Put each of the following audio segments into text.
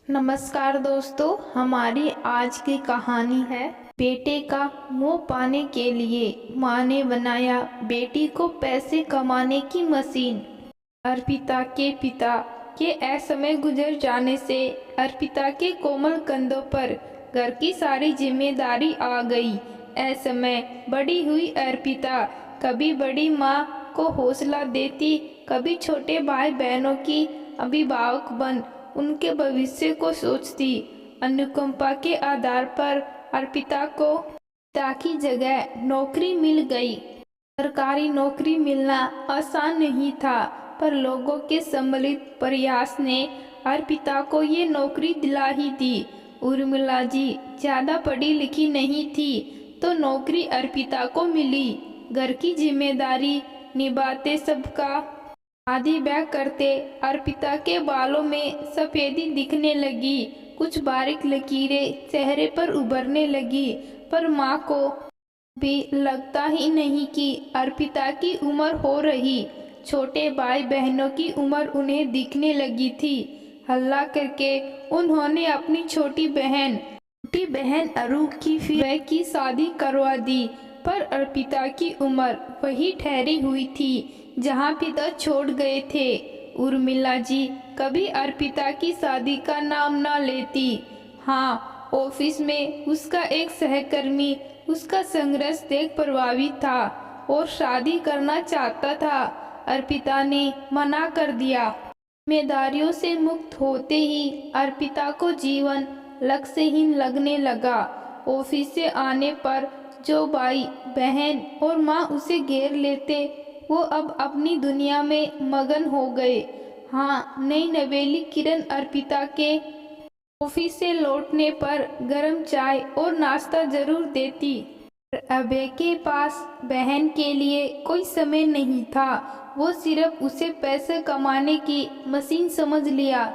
नमस्कार दोस्तों, हमारी आज की कहानी है बेटे का मोह पाने के लिए माँ ने बनाया बेटी को पैसे कमाने की मशीन। अर्पिता के पिता के असमय गुजर जाने से अर्पिता के कोमल कंधों पर घर की सारी जिम्मेदारी आ गई। असमय बड़ी हुई अर्पिता कभी बड़ी माँ को हौसला देती, कभी छोटे भाई बहनों की अभिभावक बन उनके भविष्य को सोचती। अनुकंपा के आधार पर अर्पिता को पिता की जगह नौकरी मिल गई। सरकारी नौकरी मिलना आसान नहीं था, पर लोगों के सम्मिलित प्रयास ने अर्पिता को ये नौकरी दिला ही दी। उर्मिला जी ज़्यादा पढ़ी लिखी नहीं थी, तो नौकरी अर्पिता को मिली। घर की जिम्मेदारी निभाते, सबका आदि ब्याह करते अर्पिता के बालों में सफेदी दिखने लगी, कुछ बारीक लकीरें चेहरे पर उभरने लगी। पर माँ को भी लगता ही नहीं कि अर्पिता की उम्र हो रही। छोटे भाई बहनों की उम्र उन्हें दिखने लगी थी। हल्ला करके उन्होंने अपनी छोटी बहन अरू की फिर की शादी करवा दी, पर अर्पिता की उम्र वही ठहरी हुई थी जहाँ पिता छोड़ गए थे। उर्मिला जी कभी अर्पिता की शादी का नाम ना लेती। हाँ, ऑफिस में उसका एक सहकर्मी उसका संघर्ष देख प्रभावित था और शादी करना चाहता था। अर्पिता ने मना कर दिया। जिम्मेदारियों से मुक्त होते ही अर्पिता को जीवन लक्ष्यहीन लगने लगा। ऑफिस से आने पर जो भाई बहन और माँ उसे घेर लेते, वो अब अपनी दुनिया में मगन हो गए। हाँ, नई नवेली किरण अर्पिता के ऑफिस से लौटने पर गरम चाय और नाश्ता जरूर देती। अभय के पास बहन के लिए कोई समय नहीं था। वो सिर्फ उसे पैसे कमाने की मशीन समझ लिया।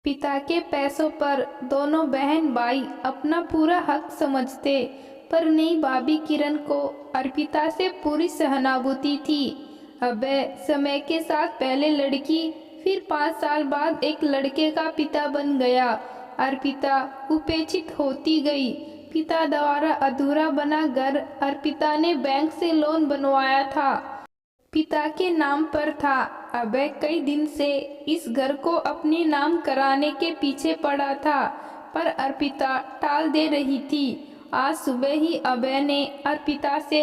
पिता के पैसों पर दोनों बहन भाई अपना पूरा हक समझते, पर नई भाभी किरण को अर्पिता से पूरी सहानुभूति थी। अभय समय के साथ पहले लड़की, फिर 5 साल बाद एक लड़के का पिता बन गया। अर्पिता उपेक्षित होती गई। पिता द्वारा अधूरा बना घर अर्पिता ने बैंक से लोन बनवाया था। पिता के नाम पर था। अभय कई दिन से इस घर को अपने नाम कराने के पीछे पड़ा था, पर अर्पिता टाल दे रही थी। आज सुबह ही अभय ने अर्पिता से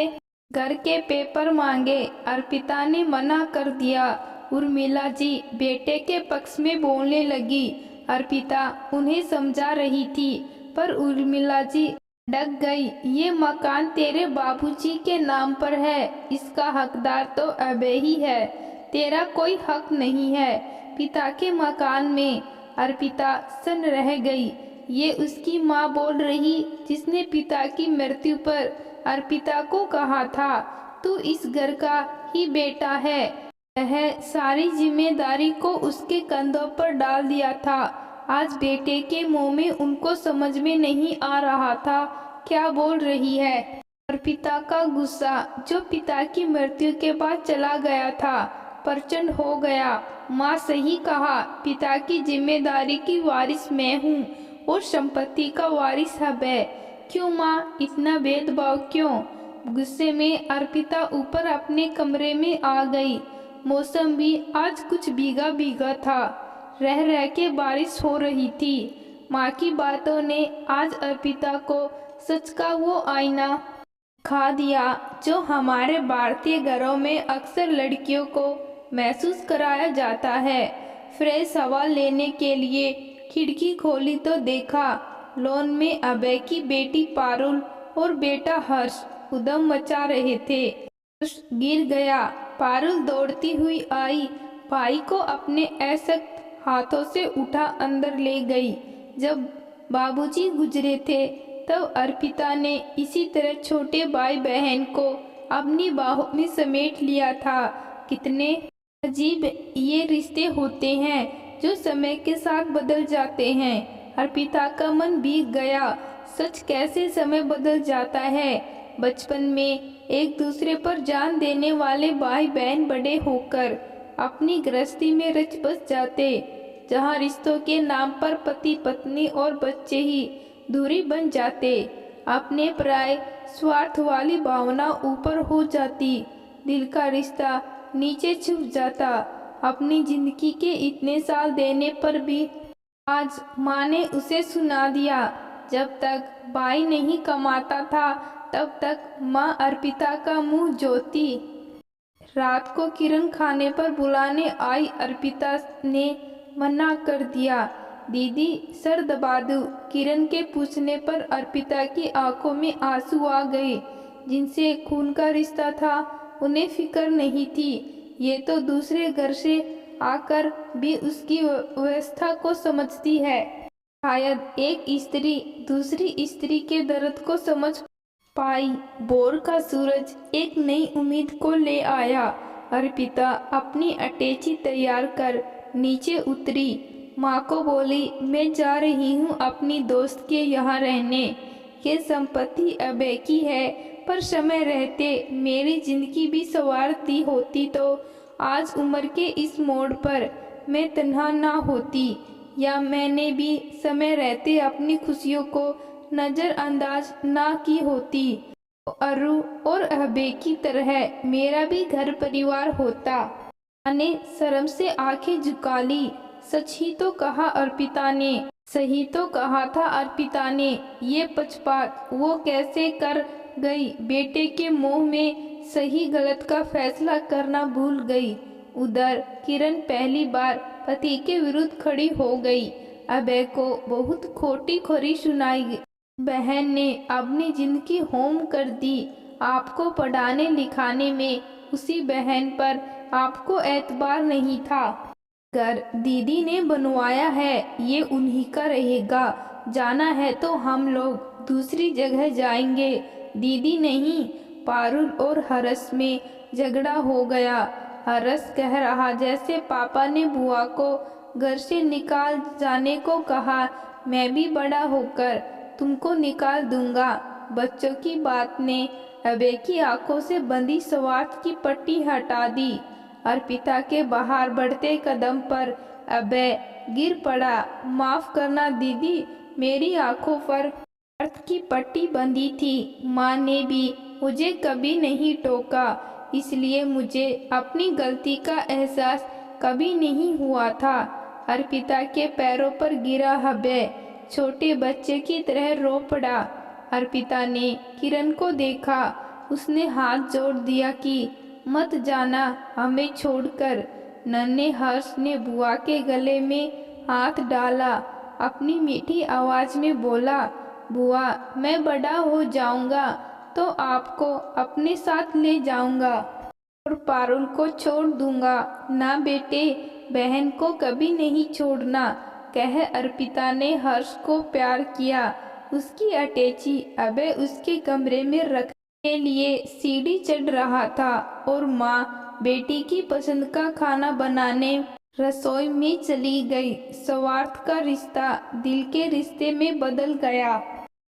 घर के पेपर मांगे। अर्पिता ने मना कर दिया। उर्मिला जी बेटे के पक्ष में बोलने लगी। अर्पिता उन्हें समझा रही थी, पर उर्मिला जी डग गई। ये मकान तेरे बाबूजी के नाम पर है, इसका हकदार तो अभय ही है, तेरा कोई हक नहीं है। पिता के मकान में अर्पिता सन्न रह गई। ये उसकी माँ बोल रही, जिसने पिता की मृत्यु पर अर्पिता को कहा था, तू इस घर का ही बेटा है। वह सारी जिम्मेदारी को उसके कंधों पर डाल दिया था। आज बेटे के मुंह में उनको समझ में नहीं आ रहा था क्या बोल रही है। अर्पिता का गुस्सा, जो पिता की मृत्यु के बाद चला गया था, प्रचंड हो गया। माँ सही कहा, पिता की जिम्मेदारी की वारिस मैं हूँ और संपत्ति का वारिस अभय। क्यों माँ, इतना भेदभाव क्यों? गुस्से में अर्पिता ऊपर अपने कमरे में आ गई। मौसम भी आज कुछ भीगा भीगा था। रह रह के बारिश हो रही थी। माँ की बातों ने आज अर्पिता को सच का वो आईना खा दिया, जो हमारे भारतीय घरों में अक्सर लड़कियों को महसूस कराया जाता है। फ्रेश हवा लेने के लिए खिड़की खोली तो देखा, लॉन में अभय की बेटी पारुल और बेटा हर्ष उधम मचा रहे थे। हर्ष गिर गया। पारुल दौड़ती हुई आई, भाई को अपने असक्त हाथों से उठा अंदर ले गई। जब बाबूजी गुजरे थे, तब अर्पिता ने इसी तरह छोटे भाई बहन को अपनी बाहों में समेट लिया था। कितने अजीब ये रिश्ते होते हैं, जो समय के साथ बदल जाते हैं। अर्पिता का मन भीग गया। सच, कैसे समय बदल जाता है। बचपन में एक दूसरे पर जान देने वाले भाई बहन बड़े होकर अपनी गृहस्थी में रच बस जाते। जहाँ रिश्तों के नाम पर पति पत्नी और बच्चे ही दूरी बन जाते, अपने पराये स्वार्थ वाली भावना ऊपर हो जाती, दिल का रिश्ता नीचे छुप जाता। अपनी जिंदगी के इतने साल देने पर भी आज माँ ने उसे सुना दिया, जब तक भाई नहीं कमाता था तब तक माँ अर्पिता का मुंह जोती। रात को किरण खाने पर बुलाने आई, अर्पिता ने मना कर दिया। दीदी सर दबा दो। किरण के पूछने पर अर्पिता की आंखों में आंसू आ गए। जिनसे खून का रिश्ता था उन्हें फिक्र नहीं थी, ये तो दूसरे घर से आकर भी उसकी व्यवस्था को समझती है। शायद एक स्त्री दूसरी स्त्री के दर्द को समझ पाई। भोर का सूरज एक नई उम्मीद को ले आया। अर्पिता अपनी अटैची तैयार कर नीचे उतरी। माँ को बोली, मैं जा रही हूँ अपनी दोस्त के यहाँ रहने। ये संपत्ति अभय की है, पर समय रहते मेरी जिंदगी भी संवार दी होती तो आज उम्र के इस मोड़ पर मैं तन्हा ना होती, या मैंने भी समय रहते अपनी खुशियों को नज़रअंदाज ना की होती। अरु और अभय की तरह मेरा भी घर परिवार होता। ने शर्म से आंखें झुका ली। सच ही तो कहा अर्पिता ने, सही तो कहा था अर्पिता ने। ये पक्षपात वो कैसे कर गई? बेटे के मोह में सही गलत का फैसला करना भूल गई। उधर किरण पहली बार पति के विरुद्ध खड़ी हो गई। अभय को बहुत खोटी खोरी सुनाई। बहन ने अपनी जिंदगी होम कर दी। आपको पढ़ाने लिखाने में उसी बहन पर आपको एतबार नहीं था। घर दीदी ने बनवाया है, ये उन्हीं का रहेगा। जाना है तो हम लोग दूसरी जगह जाएंगे। दीदी नहीं, पारुल और हर्ष में झगड़ा हो गया। हर्ष कह रहा जैसे पापा ने बुआ को घर से निकाल जाने को कहा। मैं भी बड़ा होकर तुमको निकाल दूंगा। बच्चों की बात ने अभय की आंखों से बंधी स्वार्थ की पट्टी हटा दी। अर्पिता के बाहर बढ़ते कदम पर अभय गिर पड़ा। माफ करना दीदी, मेरी आंखों पर स्वार्थ की पट्टी बंधी थी। माँ ने भी मुझे कभी नहीं टोका, इसलिए मुझे अपनी गलती का एहसास कभी नहीं हुआ था। अर्पिता के पैरों पर गिरा अभय छोटे बच्चे की तरह रो पड़ा। अर्पिता ने किरण को देखा। उसने हाथ जोड़ दिया कि मत जाना हमें छोड़कर। नन्हे हर्ष ने बुआ के गले में हाथ डाला। अपनी मीठी आवाज में बोला, बुआ मैं बड़ा हो जाऊंगा तो आपको अपने साथ ले जाऊंगा और पारुल को छोड़ दूंगा। ना बेटे, बहन को कभी नहीं छोड़ना, कह अर्पिता ने हर्ष को प्यार किया। उसकी अटैची अभय उसके कमरे में रखने के लिए सीढ़ी चढ़ रहा था और माँ बेटी की पसंद का खाना बनाने रसोई में चली गई। स्वार्थ का रिश्ता दिल के रिश्ते में बदल गया।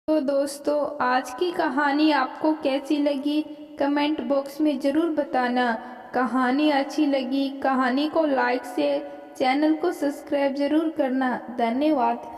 तो दोस्तों, आज की कहानी आपको कैसी लगी कमेंट बॉक्स में ज़रूर बताना। कहानी अच्छी लगी, कहानी को लाइक से चैनल को सब्सक्राइब ज़रूर करना। धन्यवाद।